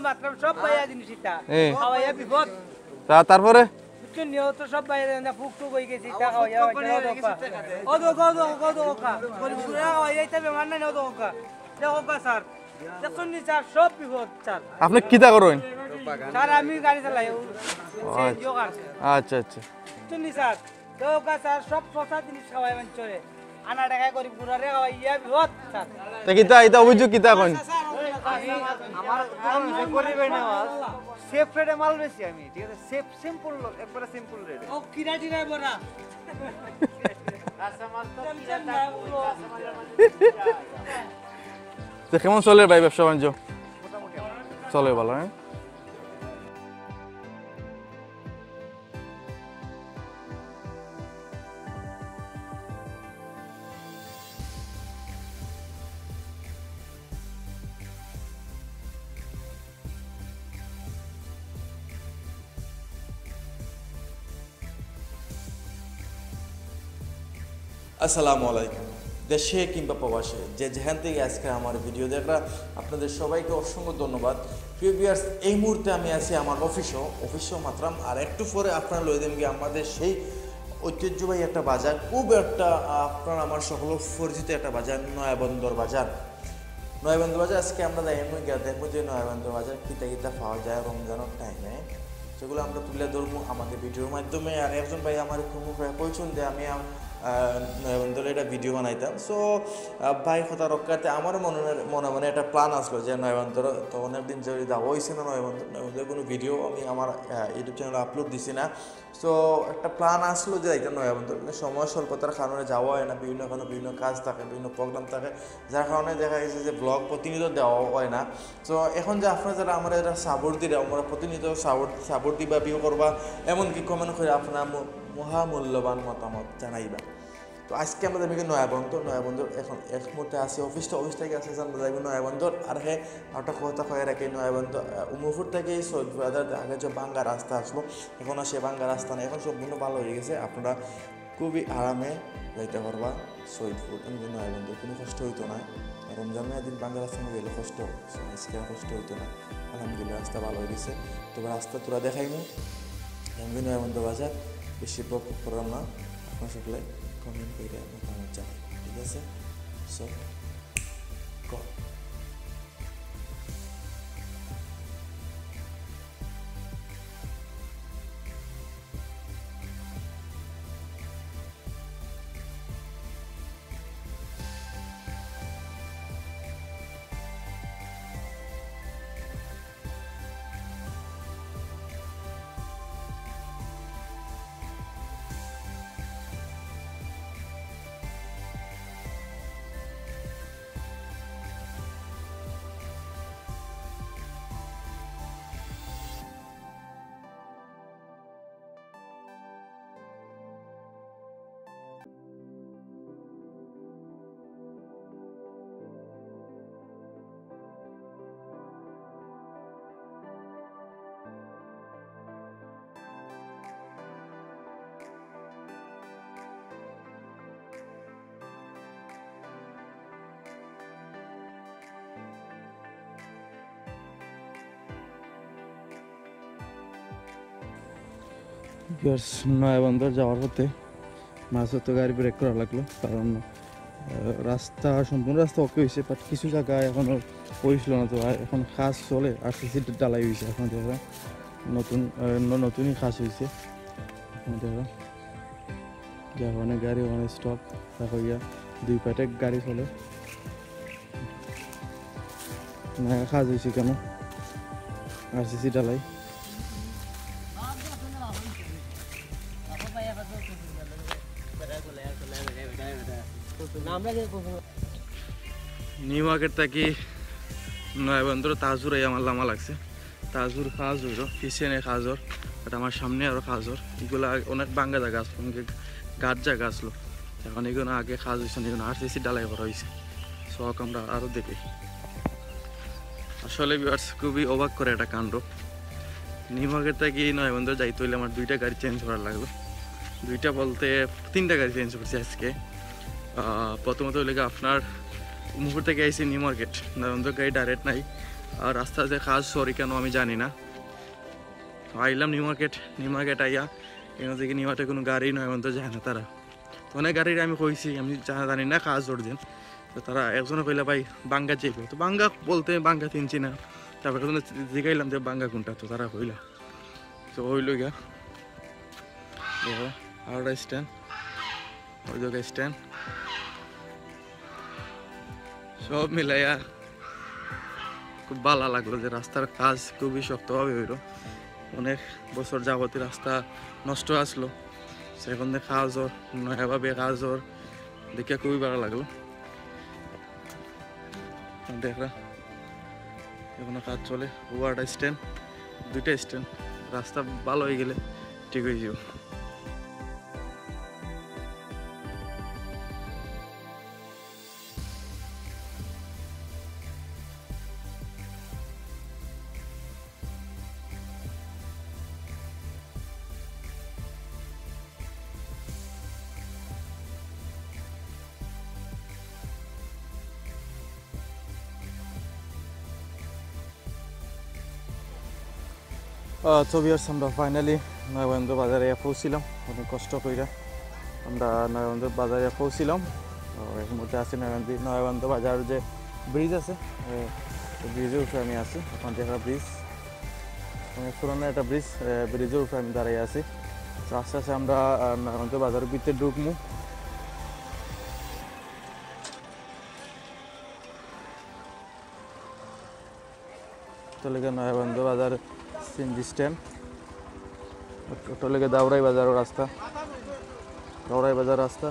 মাত্র সব বাইয়া জিনিস এটা খাওয়াইয়া বিপদ তারপরে নিহত সব বাইরে ফুক টুক হয়ে গেছে এটা খাওয়াইয়া ও দোকা গরিবগুলো খাওয়াইয়া এটা বেমার নাই ও দোকা স্যার দেখুন নি স্যার সব বিপদ স্যার আপনি কিতা করেন স্যার আমি গাড়ি চালাই আচ্ছা আচ্ছা শুনি স্যার দোকা স্যার সব সস্তা জিনিস খাওয়াই মানে চলে আনা টাকায় গরিবগুলো রে খাওয়াইয়া বিপদ স্যার তা কিতা এটা অভিযোগ কিতা করেন আমার গরিবের নামাজ সেফ রেটে মাল বেশি আমি ঠিক আছে সেফ সিম্পল একবারে সিম্পল রেটে ও কিরা টিরা বড়া তো কেমন চলে ভাই ব্যবসা বাণিজ্য চলে ভালো হ্যাঁ আসসালামু আলাইকুম দেশে কিংবা প্রবাসে যে যেখান থেকে আজকে আমার ভিডিও দেখা আপনাদের সবাইকে অসংখ্য ধন্যবাদ প্রিয় ভিউয়ার্স এই মুহূর্তে আমি আছি আমার অফিসও মাত্রাম আর একটু পরে আপনারা লয়ে দেন গিয়ে আমাদের সেই ঐতিহ্যবাহী একটা বাজার খুব একটা আপনার আমার সকল পরিচিত একটা বাজার নয়াবন্দর বাজার আজকে আমরা দেখবো যে নয়াবন্দর বাজার কিতা কিতা পাওয়া যায় রমজানের টাইমে সেগুলো আমরা তুলে ধরবো আমাদের ভিডিওর মাধ্যমে আর একজন ভাই আমার খুব পরিচয় দেয় আমি নয়াবন্দরে একটা ভিডিও বানাইতাম সো ভাই কথা রক্ষাতে আমার মনে একটা প্ল্যান আসলো যে নয়াবন্দর তো অনেকদিন যদি যাওয়া হয়েছে না নয়াবন্দর কোনো ভিডিও আমি আমার ইউটিউব চ্যানেলে আপলোড দিছি না সো একটা প্ল্যান আসলো যে একটা নয়াবন্দর কিন্তু সময় স্বল্পতার কারণে যাওয়া হয় না বিভিন্ন কাজ থাকে বিভিন্ন প্রোগ্রাম থাকে যার কারণে দেখা গেছে যে ব্লগ প্রতিনিয়ত দেওয়া হয় না সো এখন যে আপনারা যারা আমরা যারা সাপোর্ট দিলে আমরা প্রতিনিয়ত সাপোর্ট দিবা ভিউ করবা এমনকি কমেন্ট করে আপনার মহামূল্যবান মতামত জানাইবা তো আজকে আমরা যাবি নয়াবন্দর এখন এক মুহূর্তে আসি অফিস থেকে আসে আমরা যাবি নয়াবন্দর আর হ্যাঁ একটা কথা কয়ে রাখি নয়াবন্দর উমরপুর থেকে সৈয়দপুর আগে যে বাঙ্গা রাস্তা আসলো এখন আর সে বাঙ্গা রাস্তা নেই এখন সম্পূর্ণ ভালো হয়ে গেছে আপনারা খুবই আরামে যাইতে পারবা সৈয়দপুর এমনি নয়াবন্দর কোনো কষ্ট হইতো না রমজানে একদিন বাঙ্গা রাস্তা গেলে কষ্ট আজকে কষ্ট হইতো না আলহামদুলিল্লাহ রাস্তা ভালো হয়ে গেছে তবে রাস্তা তোরা দেখাইনি এমনি নয়াবন্দর বাজার বেশি প্রোগ্রাম না আপনার সকলে কমেন্ট করে মতামত জানাই ঠিক আছে সো গো নয়াবন্দর যাওয়ার পথে মাঝে তো গাড়ি ব্রেক করা লাগলো কারণ সম্পূর্ণ রাস্তা ওকে হয়েছে বাট কিছু জায়গায় এখনও পড়ছিল না তো এখন কাজ চলে আরসিসি ডালাই হয়েছে এখন দেখা নতুনই কাজ হয়েছে এখন দেখা যার কারণে গাড়ি অনেক স্টপ দেখা গিয়া দুই পাটে গাড়ি চলে কাজ হয়েছে কেন আরসিসি ডালাই নিউ মার্কেট থেকে নয়াবন্দর তাজুর আমার লামা লাগছে তাজুর খাজুর পিছনে খাজর এটা আমার সামনে আরও খাজর এগুলো অনেক বাঙ্গা জায়গা আসলো অনেক গাছ জায়গা আসলো এখন এগুলো আগে খাজ হয়েছে এগুলো আরসিসি ডালাই করা হয়েছে শখ আমরা আরও দেখি আসলে খুবই অবাক করে একটা কাণ্ড নিউ মার্কেট থেকে নয়াবন্দর যাইতে হইলে আমার দুইটা গাড়ি চেঞ্জ করা লাগলো দুইটা বলতে তিনটা গাড়ি চেঞ্জ করছি আজকে প্রথমত হইলে আপনার মুকুর থেকে আইসি নিউ মার্কেট নয়াবন্দর গাড়ি ডাইরেক্ট নাই আর রাস্তাতে কাজ সরি কেন আমি জানি না। আইলাম নিউ মার্কেট আইয়া এখান থেকে নিউ মার্কেটে কোনো গাড়ি নয় তো যায় না তারা। তো অনেক গাড়ির আমি কইছি আমি জানি না কাজ অর্জেন। তো তারা একজনে কইলা ভাই বাঙ্গা যাইবে, তো বাঙ্গা বলতে বাঙ্গা চিনছি না। তারপরে জিগাইলাম যে বাঙ্গা কোনটা, তো তারা কইলা তো হইল গিয়া দেখো আরোটা স্ট্যান্ড, ওই জায়গায় স্ট্যান্ড, সব মিলাইয়া খুব ভালো লাগলো যে রাস্তার কাজ খুবই শক্তভাবে হইল। অনেক বছর যাবতীয় রাস্তা নষ্ট আসলো, সেখান থেকে কাজর নয়াভাবে কাজর দেখে খুবই ভালো লাগলো। দেখরা এখনো কাজ চলে, ওয়ার্ড স্ট্যান্ড, দুইটা স্ট্যান্ড, রাস্তা ভালো হয়ে গেলে ঠিক হয়ে যাবে। তো ভিউয়ার্স আমরা ফাইনালি নয়াবন্দ বাজারে পৌঁছিলাম, অনেক কষ্ট করে আমরা নয়াবন্দ বাজারে পৌঁছিলাম। এর মধ্যে আছি নয়াবন্দ বাজার যে ব্রিজ আছে, ব্রিজের উপরে আমি আছি। এখন দেখা ব্রিজ অনেক পুরোনো একটা ব্রিজের উপরে আমি দাঁড়িয়ে আছি। তো আস্তে আস্তে আমরা নয়াবন্দ বাজারের ভিতরে ঢুকবো। চলে গিয়ে নয়াবন্দ বাজার সিএনজি স্ট্যান্ড, চলে গিয়ে দাউরাই বাজার রাস্তা, দাউরাই বাজার রাস্তা।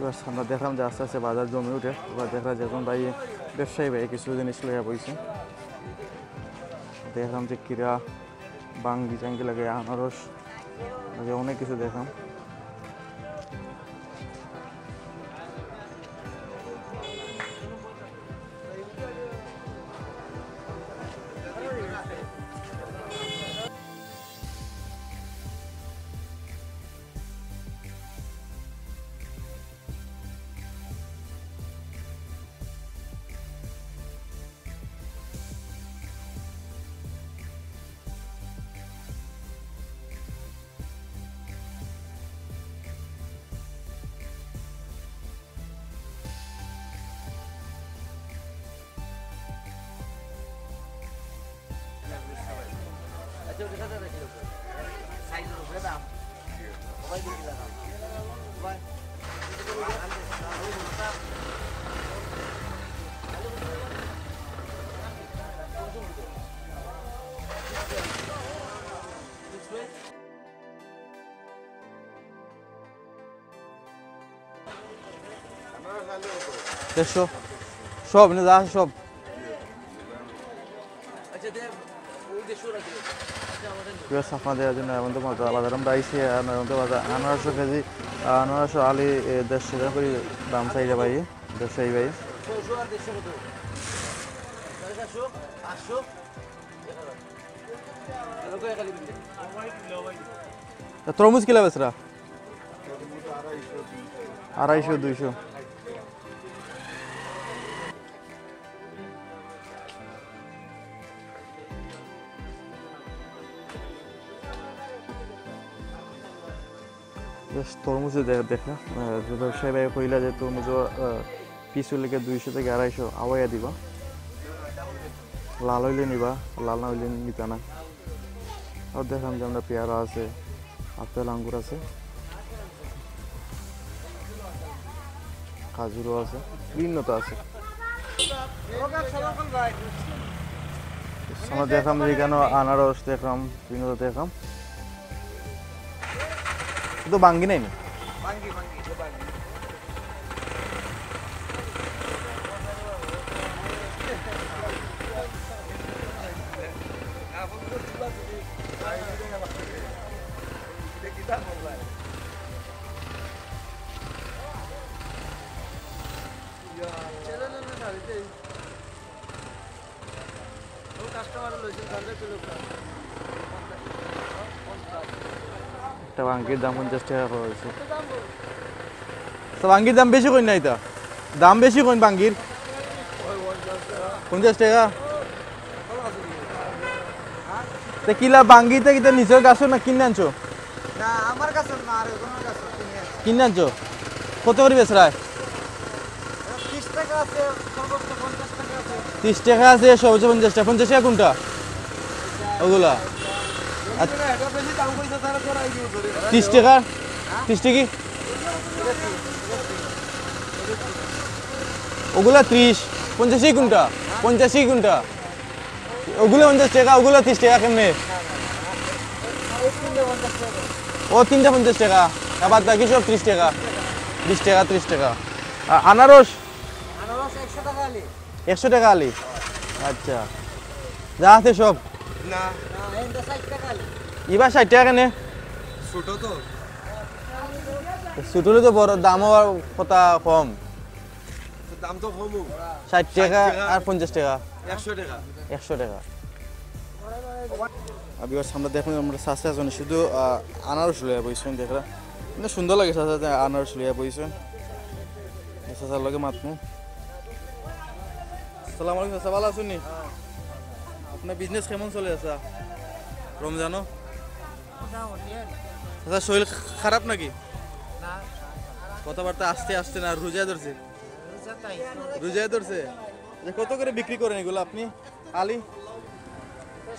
এবার আমরা দেখলাম যে আস্তে আস্তে বাজার জমে উঠে। এবার দেখলাম যে এখন ভাই ব্যবসায়ী ভাই কিছু জিনিস লইয়া বইছে। দেখলাম যে কিরা বাঙ্গি চাঙ্গি লাগে, আনারস লাগে, অনেক কিছু দেখলাম। দেড়শো সব এনে যা সব আপনাদের জন্য নয়াবন্দ বাজার আমরা আইসি। নয়াবন্দ বাজার 1100 কেজি 1100 আলি 150 টাকা করে দাম চাইলে ভাই ব্যবসায়ী ভাই। তরমুজ কিলা বেচরা 250 200। তরমুজে দেখা ব্যবসায়ী ভাই কইলা যে তরমুজ পিছু লেগে 200 থেকে 250 আওয়াইয়া দিবা, লাল হইলে নিবা, লাল না হইলে নিতা না। আর দেখলাম যে আমরা পেয়ারা আছে, আপেল আঙ্গুর আছে, খাজুরও আছে, বিভিন্নতা আছে। আমরা দেখলাম যে কেন আনারস দেখলাম, বিভিন্নতা দেখলাম, শুধু বাঙ্গি নাই না একটা বাঙ্গির দাম 50 টাকা পাওয়া হয়েছে। তো বাঙ্গির দাম বেশি কই নাই তা, দাম বেশি কই বাঙ্গির 50 টাকা। তা কিলা বাঙ্গিতে কিতা নিচের গাছ না কিনে আনছো? না আমার কাছে না, আর কোনো কাছে কিনে আনছো? কত করে বেচরায়? 30 টাকা আছে, সর্বোচ্চ 50 টাকা আছে। 30 টাকা আছে, সর্বোচ্চ 50 টাকা। 50 টাকা কোনটা ওগুলা? এটা বেশি দাম কইছে তারা করাই দিও ধরে। 30 টাকা, 30 টাকা ওগুলা 30, 50 কোনটা? 50 কোনটা? ওগুলো 50 টাকা, ওগুলো 30 টাকা কেমনে? ও তিনটা 50 টাকা, আবার বাকি সব 30 টাকা, 20 টাকা, 30 টাকা। আনারস? আনারস 100 টাকা আলি। 100 টাকা আলি। আচ্ছা, যা আছে সব না এটা 60 টাকা আলি। এবার 60 টাকা কেনে? ছোট তো ছোট হলে তো বড় দামও কথা কম। দাম তো কম, 60 টাকা আর 50 টাকা, 100 টাকা। 100 টাকা। আবিবার সামনে দেখুন আমরা চাষা আছেন শুধু আনারস লইয়া বইছেন, দেখরা কিন্তু সুন্দর লাগে চাষা আনারস লইয়া বইছেন। চাষার লগে মাতমু। আসসালামু আলাইকুম, চাচা ভালো আছেন নি? আপনার বিজনেস কেমন চলে আছে রমজানো? চাচা শরীর খারাপ নাকি? কথাবার্তা আসতে আসতে না, রোজা ধরছে? রোজা ধরছে। কত করে বিক্রি করেন এগুলো আপনি আলি?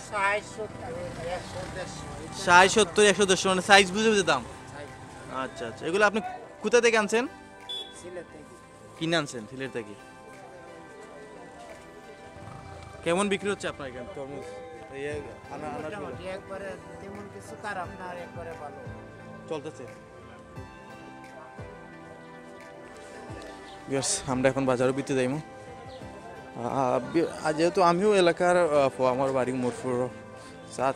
60, 70, 100, 150 মানে সাইজ বুঝে বুঝে দাম। আচ্ছা আচ্ছা, এগুলো আপনি কোথা থেকে আনছেন? কিনে আনছেন সিলেট থেকে। কেমন বিক্রি হচ্ছে আপনার এখানে তরমুজ? একবারে তেমন কিছু খারাপ না, আর একবারে ভালো চলতেছে। আমরা এখন বাজারও বিতে যাইমু। যেহেতু আমিও এলাকার, আমার বাড়ি মোরপুর,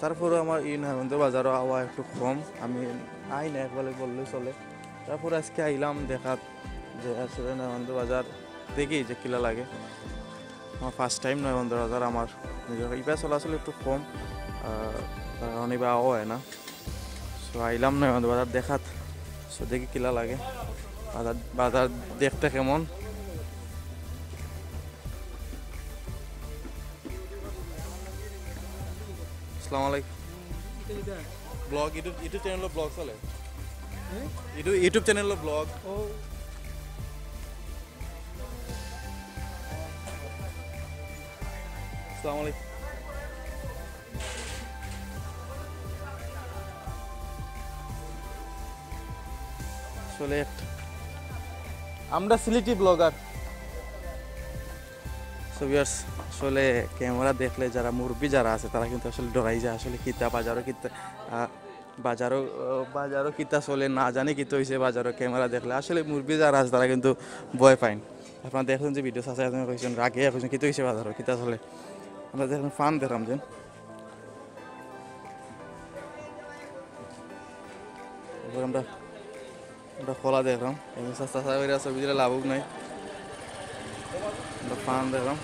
তারপরে আমার এই নয়বন্ধ বাজারও আওয়া একটু কম, আমি আই না একবারে বললেই চলে। তারপরে আজকে আইলাম দেখাত যে আসলে নয়বন্ধ বাজার দেখি যে কিলা লাগে। আমার ফার্স্ট টাইম নয়বন্ধ বাজার, আমার নিজের এবার চলাচল একটু কম, তার কারণে এবার আওয়া হয় না। সো আইলাম নয়বন্ধ বাজার দেখাত, সো দেখি কিলা লাগে, বাজার দেখতে কেমন। আসসালামু আলাইকুম। ব্লগ ইউটিউব চ্যানেল ব্লগ চলে? YouTube channel blog? আসসালামু আলাইকুম। চলে আমরা সিলেটি ব্লগার। আসলে ক্যামেরা দেখলে যারা মুরব্বী যারা আছে তারা কিন্তু আসলে ডরাই যায়, আসলে কিতা বাজারও কিতা চলে না জানি কিতা হয়েছে বাজারও ক্যামেরা দেখলে, আসলে মুরব্বী যারা আছে তারা কিন্তু ভয় পাইন। আপনারা দেখুন যে ভিডিও চাষা কইছেন রাগে কইছেন কিতা হয়েছে বাজারও কিতা চলে, আমরা দেখুন ফান দেখলাম যে আমরা খোলা দেখলাম, চাষা ছবি দিলে লাভও নাই, আমরা ফান দেখলাম।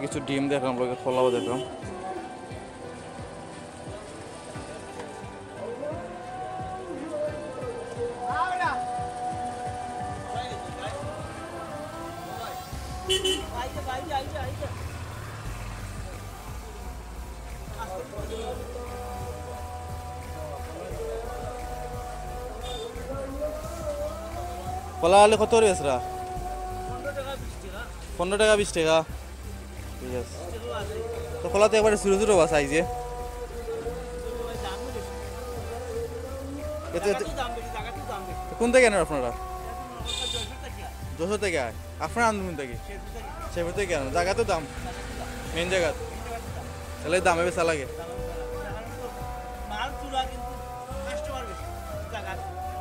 কিছু ডিম দেখলাম, লোকে খোলাও দেখলাম। কলা আলু কত করে বেচরা? 15 টাকা 20 টাকা। ঠিক আছে, তো কলা তো একবারে ছোটো ছোটো বাস আইছে। কোন থেকে আনেন আপনারা? 200 থেকে আয়। আপনারা আনবেন কোন থেকে? সেবার থেকে আনেন। জায়গা তো দাম, মেন জায়গা তাহলে দামে বেচা লাগে।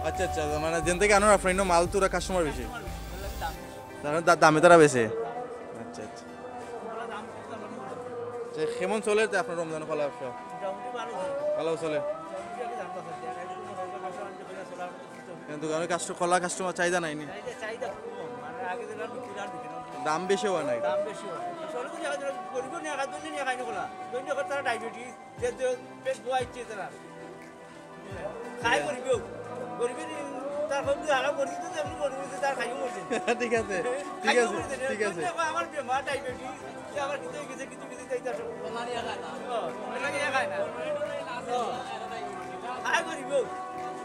আচ্ছা আচ্ছা, মানে যেন থেকে আনো ফ্রেন্ড মাল তোরা কাস্টমার বেশি, তারা দামে তারা বেশি। আচ্ছা আচ্ছা, যে কেমন চলে তো আপনার রমজান খোলা ব্যবসা? ভালো চলে, কিন্তু দোকানে খোলা কাস্টমার চাহিদা নাই নি, দাম বেশি হওয়া নাই। ঠিক আছে ঠিক আছে ঠিক আছে,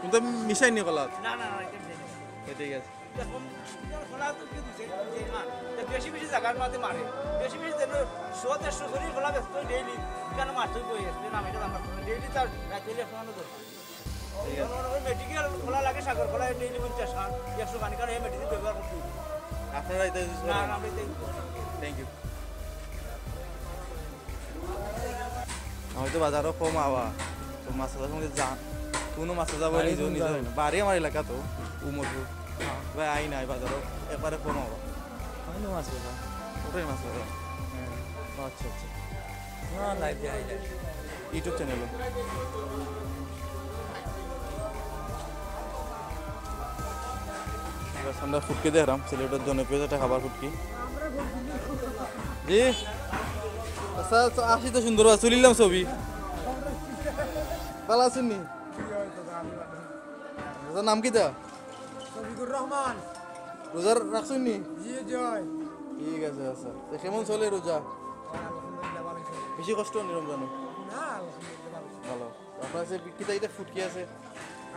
কিন্তু মিশাই নি কলা। ঠিক আছে, বেশি বেশি জায়গার মাঝে মারে, বেশি বেশি 100-150 করে খোলা ব্যস্ত ডেইলি কেন মারতে বই আসছে না, আমি ডেইলি তার রাখলে শোনানো দরকার। মেডিকেল খোলা লাগে, সাগর খোলা ডেইলি 50-100 গানি, কারণ এই মেডিসিন ব্যবহার করতে আপনারা এটা না আমরা থ্যাংক ইউ। হয়তো বাজারও কম আওয়া তো মাছ বাজার সঙ্গে যা কোনো মাছ যাবো নিজেও নিজে হয় না, বাড়ি আমার এলাকা তো উমরপুর ভাই আই নাই বাজারও একবারে কম আওয়া মাছ বাজার ওটাই মাছ বাজার। আচ্ছা আচ্ছা, ইউটিউব চ্যানেলও আমরা ফুটকি দেখলাম, সিলেটের জনপ্রিয় একটা খাবার ফুটকি। জি আচ্ছা, আসি তো সুন্দর চলিলাম ছবি ভালো আছেন নি? নাম কি তা? শফিকুর রহমান। রোজার রাখছেন নি? জি জয়। ঠিক আছে। আচ্ছা কেমন চলে রোজা? বেশি কষ্ট নি রমজানো? না ভালো। আপনার কাছে বিক্রিতা এটা ফুটকি আছে?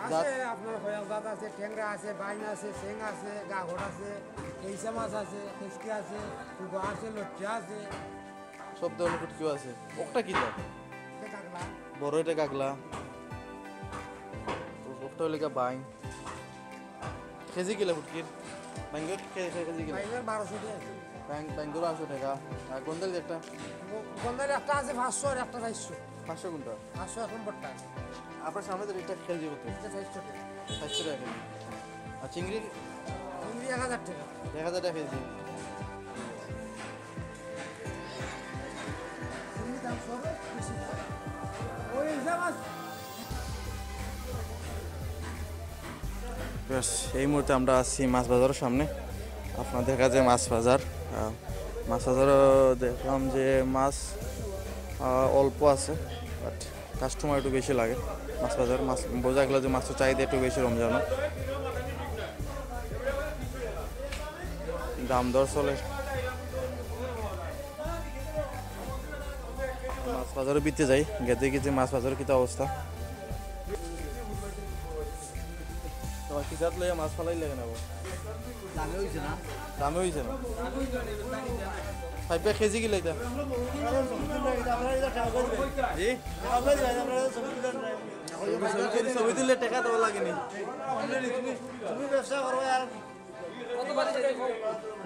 আছে আপনার হয়াল জাত আছে, ঠ্যাংরা আছে, বাইন আছে, সেং আছে, গাঘট আছে, কেইসা মাছ আছে, খেসকি আছে, কুগো আছে, লচ্চা আছে, সব ধরনের ফুটকিও আছে। ওটা কি তা? কাকলা বড় এটা কাকলা, ওটা হলে বাইন। কেজি কিলো ফুটকির? ব্যাঙ্গের কেজি কিলো? বাইনের 1200 টাকা আছে। ব্যাঙ্গুলো 800 টাকা। আর গন্দালি একটা? গন্ধার একটা আছে 500 আর একটা 400। 500 কোনটা? 500 এক নম্বরটা। আপনার সামনে তো এটা খেল দিব তো? এটা 400 টাকা। 400 টাকা কেজি। আর চিংড়ি? চিংড়ি 1000 টাকা। 1000 টাকা কেজি। চিংড়ি দাম সব বেশি। ওই হিসাব আছে। বেশ, এই মুহূর্তে আমরা আছি মাছ বাজারের সামনে। আপনাদের কাছে মাছ বাজার, মাছ বাজারও দেখলাম যে মাছ অল্প আছে, বাট কাস্টমার একটু বেশি লাগে। মাছ বাজার মাছ বোঝা গেল যে মাছের চাহিদা একটু বেশি রমজানো, দাম দর চলে। মাছ বাজারও বিতে যাই, গেতে গেতে মাছ বাজারের কিতা অবস্থা। কিতাব লইয়া মাছ ফালাই লাগে না, দামে হইছে না। দামে হয়েছে না। 5 টাকা কেজি কি লাইতা? জি ছবি তুললে টাকা দেওয়া লাগেনি। তুমি ব্যবসা করো আর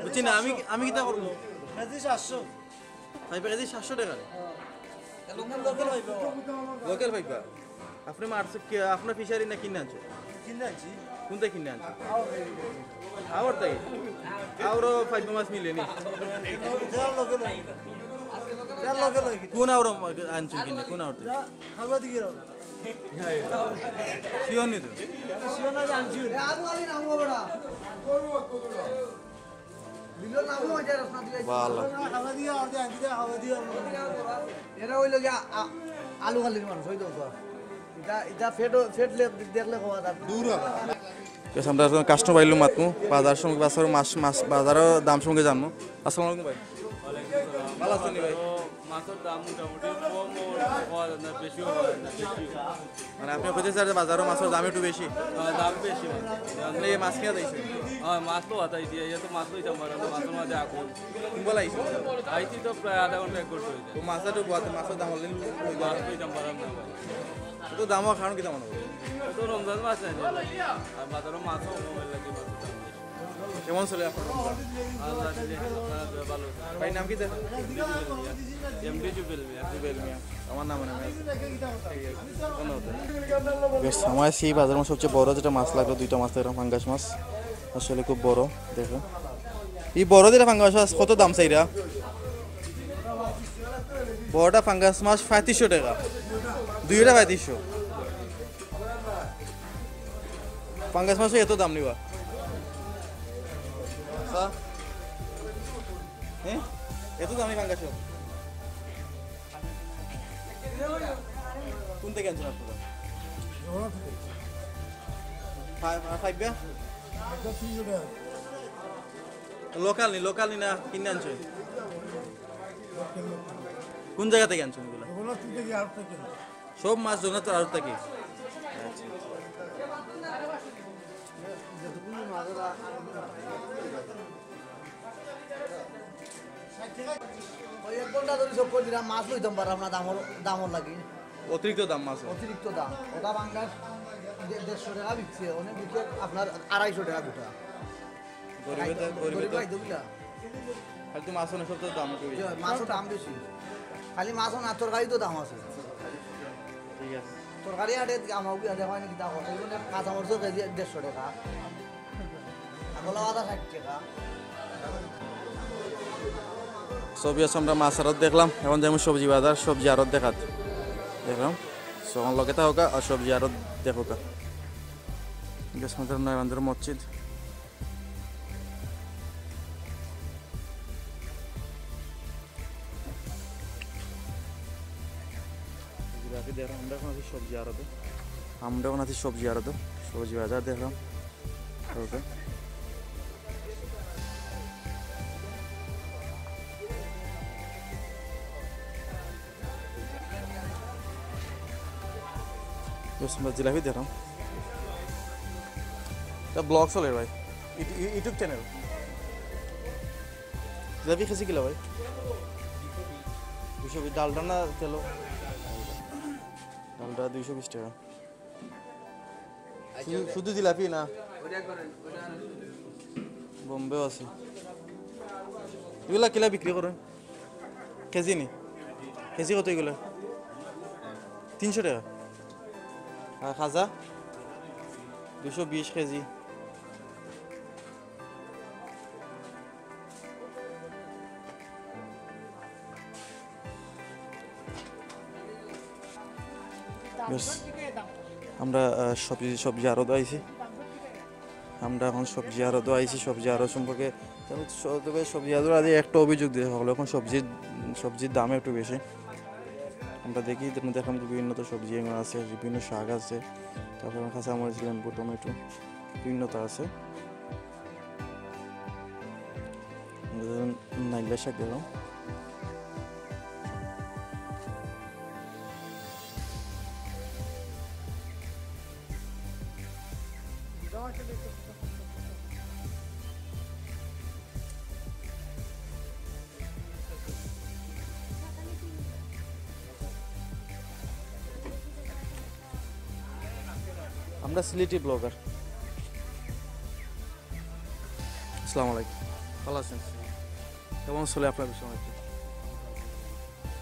বুঝছি না, আমি কিতা করবো? কেজি 700। 5 কেজি 700 টাকা লোকাল পাইবা? আপনি মারছে আপনার ফিশারি না কিনে আনছে? কিনে আনছি। কোনটা কিনে আনছে? আবার তাই আরও 5 মাছ মিলেনি। কোন আওর আনছেন কিনে? কোন আওর খাবার দিকে শিওর নি তো? শিওনা জানছি ভালো। খাবার দিয়ে আর দিয়ে আনছি খাবার দিয়ে এটা হইল গিয়া আলু খালির মানুষ হইল তো এটা এটা ফেট দেখলে খাওয়া দূর আমরা কাস্টমার পাইলাম মাতমু বাজার সঙ্গে বাজার মাছ বাজারও দাম সঙ্গে জানবো। আসসালামু আলাইকুম ভাই, ভালো আছেন ভাই? মাছের দাম মোটামুটি কম হওয়া যায় না, বেশিও হওয়া যায় না, বেশি মানে আপনি বলতে চান যে বাজারও মাছের দাম একটু বেশি? দাম বেশি আপনি এই মাছ কিনা দিয়েছেন? হ্যাঁ মাছ তো হাতাই দিয়ে তো মাছ লইতাম পারে না, মাছের মাঝে আগুন কোনবেলা আইসেন? আইছি তো প্রায় আধা ঘন্টা 1 ঘন্টা হয়ে যায়, তো মাছ একটু মাছের দাম হলেন মাছ লইতাম পারাম না ভাই। তো দামও খাওয়ানো কি দাম হবে? তো রমজান মাছ নাই আর বাজারও মাছও মোবাইল লাগে মাছের দাম বেশি। কেমন চলে আপনার রমজান? আল্লাহ দিলে ভালো ভাই নাম কি দেখ? এমডি জুবেল মিয়া জুবেল মিয়া। আমার নাম মনে হয়। বেশ আমার সেই বাজারের মধ্যে সবচেয়ে বড় যেটা মাছ লাগলো 2টা মাছ দেখলাম পাঙ্গাস মাছ আসলে খুব বড় দেখো এই বড় যেটা পাঙ্গাস মাছ কত দাম চাইরা বড়টা পাঙ্গাস মাছ 3500 টাকা 2টা 3500 পাঙ্গাস মাছ এত দাম নিবা হ্যাঁ এত দামি পাঙ্গাস কোন থেকে আনছেন আপনারা লোকাল নি না কিনে আনছেন কোন জায়গা থেকে আনছেন এগুলো সব মাছ জোনার তো আর থেকে ওই 1 ঘন্টা ধরে সব করে দিলাম মাছ লইতাম পারলাম না দামর লাগি অতিরিক্ত দাম মাছ অতিরিক্ত দাম ওটা বাংলার 150 টাকা বিকছে অনেক বিকে আপনার 250 টাকা গোটা গরিব ভাই দুগুলা আর তো মাছ অনেক সব তো দাম একটু বেশি। মাছও দাম বেশি খালি মাছও না তরকারি তো দাম আছে ঠিক আছে তরকারি আটে আমার দেখা হয় নাকি দাম আছে এগুলো কাঁচা মরিচ কেজি 150 টাকা আগলা আদা 60 টাকা সবজি আছে আমরা মাছ আড়ত দেখলাম এখন যেমন সবজি বাজার সবজি আড়ত দেখাত দেখলাম সঙ্গে লগে থাকা আর সবজি আড়ত দেখো গেসমাতার নয়বান্ধর মসজিদ দেখলাম আমরা এখন আছি সবজি আড়তে আমরা এখন আছি সবজি আড়তে সবজি বাজার দেখলাম ওকে জিলাপি দেখলাম এটা ব্লগ চলে ভাই ইউটিউব চ্যানেল জিলাপি খেয়েছি কিলো ভাই 220 ডালটা না তেলো ডালটা 220 টাকা শুধু জিলাপি না বোম্বেও আছে এগুলা কিলা বিক্রি করেন কেজি নি কেজি কত এগুলো 300 টাকা আর খাজা 220 কেজি আমরা সবজি আরও আইছি আমরা এখন সবজি আরও আইছি সবজি আরও সম্পর্কে তবে সবজি আরও আজ একটা অভিযোগ দিয়ে হলো এখন সবজির দাম একটু বেশি আমরা দেখি দেখলাম বিভিন্ন তো সবজি এগুলো আছে বিভিন্ন শাক আছে তারপর কাঁচামরিচ লেম্বু টমেটো বিভিন্নতা আছে নাইলা শাক দেখলাম আমরা সিলেটি ব্লগার আসসালামু আলাইকুম ভালো আছেন কেমন চলে আপনার সময়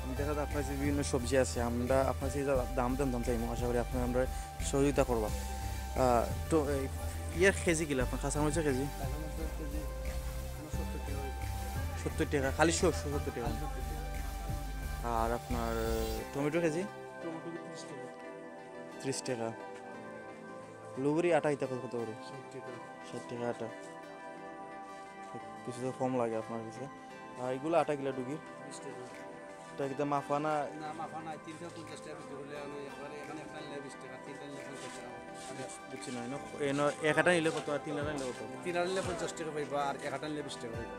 আমি দেখা যায় আপনার যে বিভিন্ন সবজি আছে আমরা আপনার যে দাম চাইবো আশা করি আপনার আমরা সহযোগিতা করবা তো ইয়ার কেজি কিলো আপনার কাঁচামরিচের কেজি 70 টাকা খালি 70 টাকা আর আপনার টমেটো কেজি 30 টাকা লুবরি আটা ইতা কত করে 60 টাকা আটা কিছু তো কম লাগে আপনার কাছে আর এগুলো আটা কিলো ডুগি 20 টাকা এটা কি মাফা না মাফা নাই 350 টাকা ধরলে একবারে এখানে একটা নিলে 20 টাকা 3টা নিলে 50 টাকা বুঝছি না এনো এক আটা নিলে কত আর 3 আটা নিলে কত 3টা নিলে 50 টাকা পাইবা আর এক আটা নিলে 20 টাকা পাইবা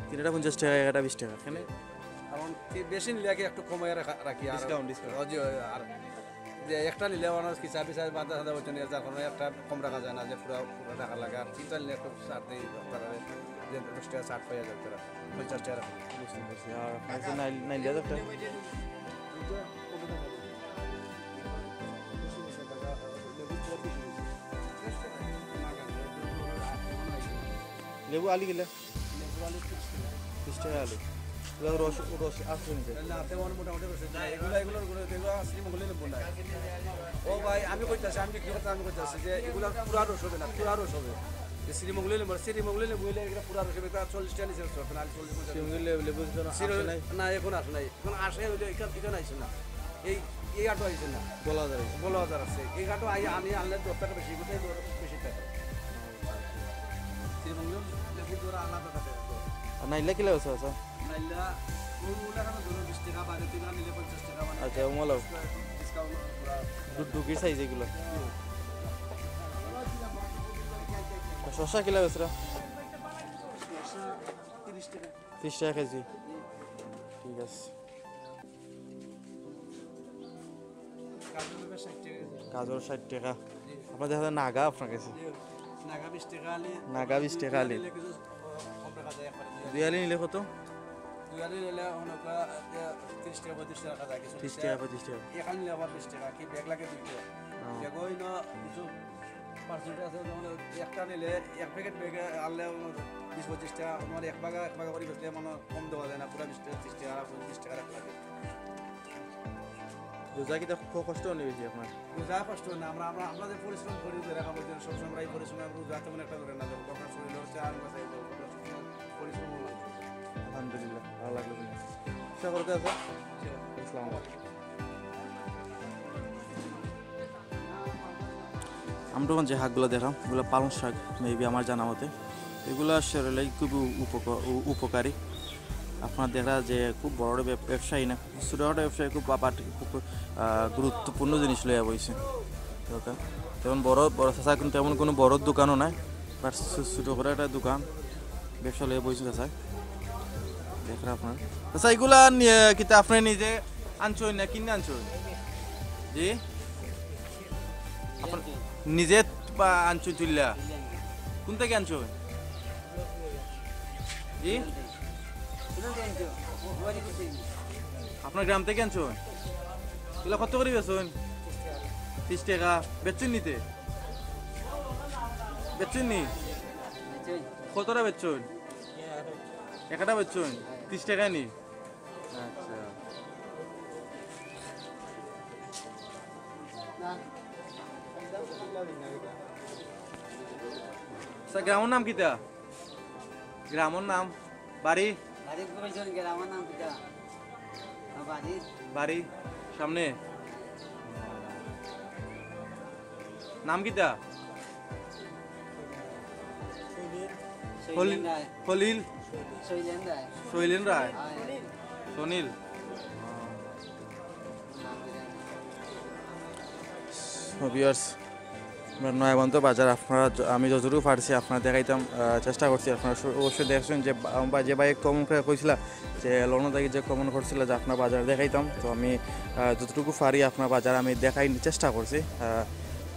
3টা 50 টাকা এক আটা 20 টাকা এখানে কারণ বেশি নিলে একটু কমায় রাখি আর ডিসকাউন্ট আর যে একটা নিলে মানুষ কি চাবি চাবি বাধা সাদা বলছেন যার কারণে একটা কম রাখা যায় না যে পুরো টাকা লাগে আর 3টা নিলে একটু ছাড় দেয় তারা যে 10 টাকা ছাড় পাওয়া যায় তারা 50 টাকা বুঝতে পারছি আর আপনার নাইল হাজারটা লেবু আলি গেলে 30 টাকা আলু রস রস আসবে না তেমন মোটামুটি রসে নাই এগুলো শ্রীমঙ্গলে নেবো না ও ভাই আমি কইতাছি আমি বিক্রি করতে আমি কইতাছি যে এগুলো পুরা রস হবে না পুরা রস হবে যে শ্রীমঙ্গলে নেবো বইলে এগুলো পুরা রস হবে তা 40 টাকা নিচে চলবে না 40 লেবু না এখন আসে নাই এখন আসে হইলে এখানে আইছে না এই আটো আইছে না বলা হাজার আছে এই আটো আমি আনলে 10 টাকা বেশি কোথায় বেশি টাকা শ্রীমঙ্গলে লেবু দর আলাদা থাকে আর নাইলে কিলো আছে আচ্ছা নাইলা ওগুলা কেন ধরো 20 টাকা বাইরে থেকে নিলে 50 টাকা মানে আচ্ছা ওমলাও ডিসকাউন্ট ডুগির সাইজ এগুলো শসা কিলো আছে 30 টাকা 30 টাকা কেজি ঠিক আছে গাজর 60 টাকা আপনার দেখা যায় নাগা আপনার কাছে নাগা 20 টাকা আলি নাগা 20 টাকা আলি কম টাকা যায় একবারে দুই আলি নিলে কত দুই আলি নিলে অনেকটা 30 টাকা 32 টাকা যায় কিছু 30 টাকা 25 টাকা এখানে নিলে আবার 20 টাকা কি ব্যাগ লাগে 2 টাকা ব্যাগ হই না কিছু পার্সেন্টেজ আছে যেমন একটা নিলে এক প্যাকেট ব্যাগ আনলে 20-25 টাকা আমার এক ভাগা করে বেচলে মানে কম দেওয়া যায় না পুরো 20 টাকা 30 টাকা 25 টাকা রাখা লাগে রোজা কি খুব কষ্ট নেই বেশি আপনার রোজা কষ্ট না আমরা যে পরিশ্রম করি যে রাখা বলতে সবসময় আমরা এই পরিশ্রম রোজা তেমন একটা ধরে না যাবো আপনার শরীর হচ্ছে আর পরিশ্রম আলহামদুলিল্লাহ ভালো লাগলো সকল কাছে আসসালামু আলাইকুম আমরা যে শাকগুলো দেখলাম এগুলো পালং শাক মেবি আমার জানা মতে এগুলো শরীরে খুব উপকারী আপনার দেখা যে খুব বড় ব্যবসায়ী না ছোটোখাটো ব্যবসায়ী খুব খুব গুরুত্বপূর্ণ জিনিস লইয়া বইছে তেমন বড় চাষা কিন্তু তেমন কোনো বড় দোকানও নাই বাট ছোটো করে একটা দোকান ব্যবসা লইয়া বইছে চাষা দেখা আপনার চাষা এগুলা কিন্তু আপনি নিজে আনছেন না কিনে আনছেন জি আপনার নিজে আনছেন তুললা কোন থেকে আনছেন জি আপনার গ্রাম থেকে আনছো এগুলো কত করে বেচুন 30 টাকা বেচুন নিতে বেচুন নি কতটা বেচুন একটা বেচুন 30 টাকা নি আচ্ছা গ্রামের নাম কিতা গ্রামের নাম বাড়ি বাড়ি সামনে নাম কিতা খলিল শৈলেন রায় সুনীল নয়াবন্ত বাজার আপনারা আমি যতটুকু পারছি আপনারা দেখাইতাম চেষ্টা করছি আপনারা অবশ্যই দেখছেন যে যে বাইক কমন করে কইছিল যে লগ্নদাগি যে কমন করছিল যে আপনার বাজার দেখাইতাম তো আমি যতটুকু পারি আপনার বাজার আমি দেখাই চেষ্টা করছি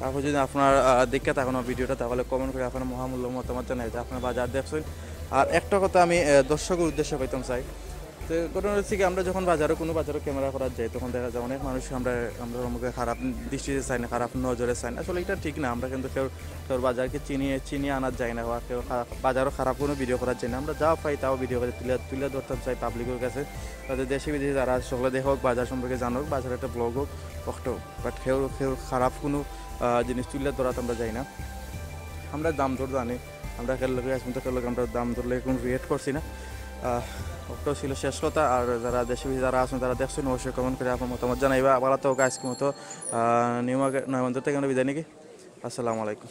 তারপর যদি আপনার দেখে থাকুন ভিডিওটা তাহলে কমেন্ট করে আপনার মহামূল্য মতামত জানাই যে আপনার বাজার দেখছেন আর একটা কথা আমি দর্শকের উদ্দেশ্যে কইতাম চাই তো ঘটনা হচ্ছে কি আমরা যখন কোনো বাজারে ক্যামেরা করা যায় তখন দেখা যায় অনেক মানুষ আমরা মুখে খারাপ দৃষ্টিতে চাই না খারাপ নজরে চাই না আসলে এটা ঠিক না আমরা কিন্তু কেউ বাজারকে চিনিয়ে আনার যায় না বা কেউ বাজারও খারাপ কোনো ভিডিও করার যায় না আমরা যা পাই তাও ভিডিও করে তুলে ধরতে চাই পাবলিকের কাছে তাদের দেশে বিদেশে যারা সকলে দেখুক বাজার সম্পর্কে জানুক বাজারে একটা ব্লগ হোক কষ্ট হোক বাট কেউ খারাপ কোনো জিনিস তুলে ধরাতে আমরা যাই না আমরা দাম দর জানি আমরা খেললে আমরা দাম ধরলে কোনো রিয়েক্ট করছি না ওটাও ছিল শেষ কথা আর যারা দেশে যারা আছেন তারা দেখছেন অবশ্যই কমেন্ট করে আপনার মতামত জানাইবা আবার তো আজকের মতো নিয়ম নয়মন্ত্র থেকে আমরা বিদায় নাকি আসসালামু আলাইকুম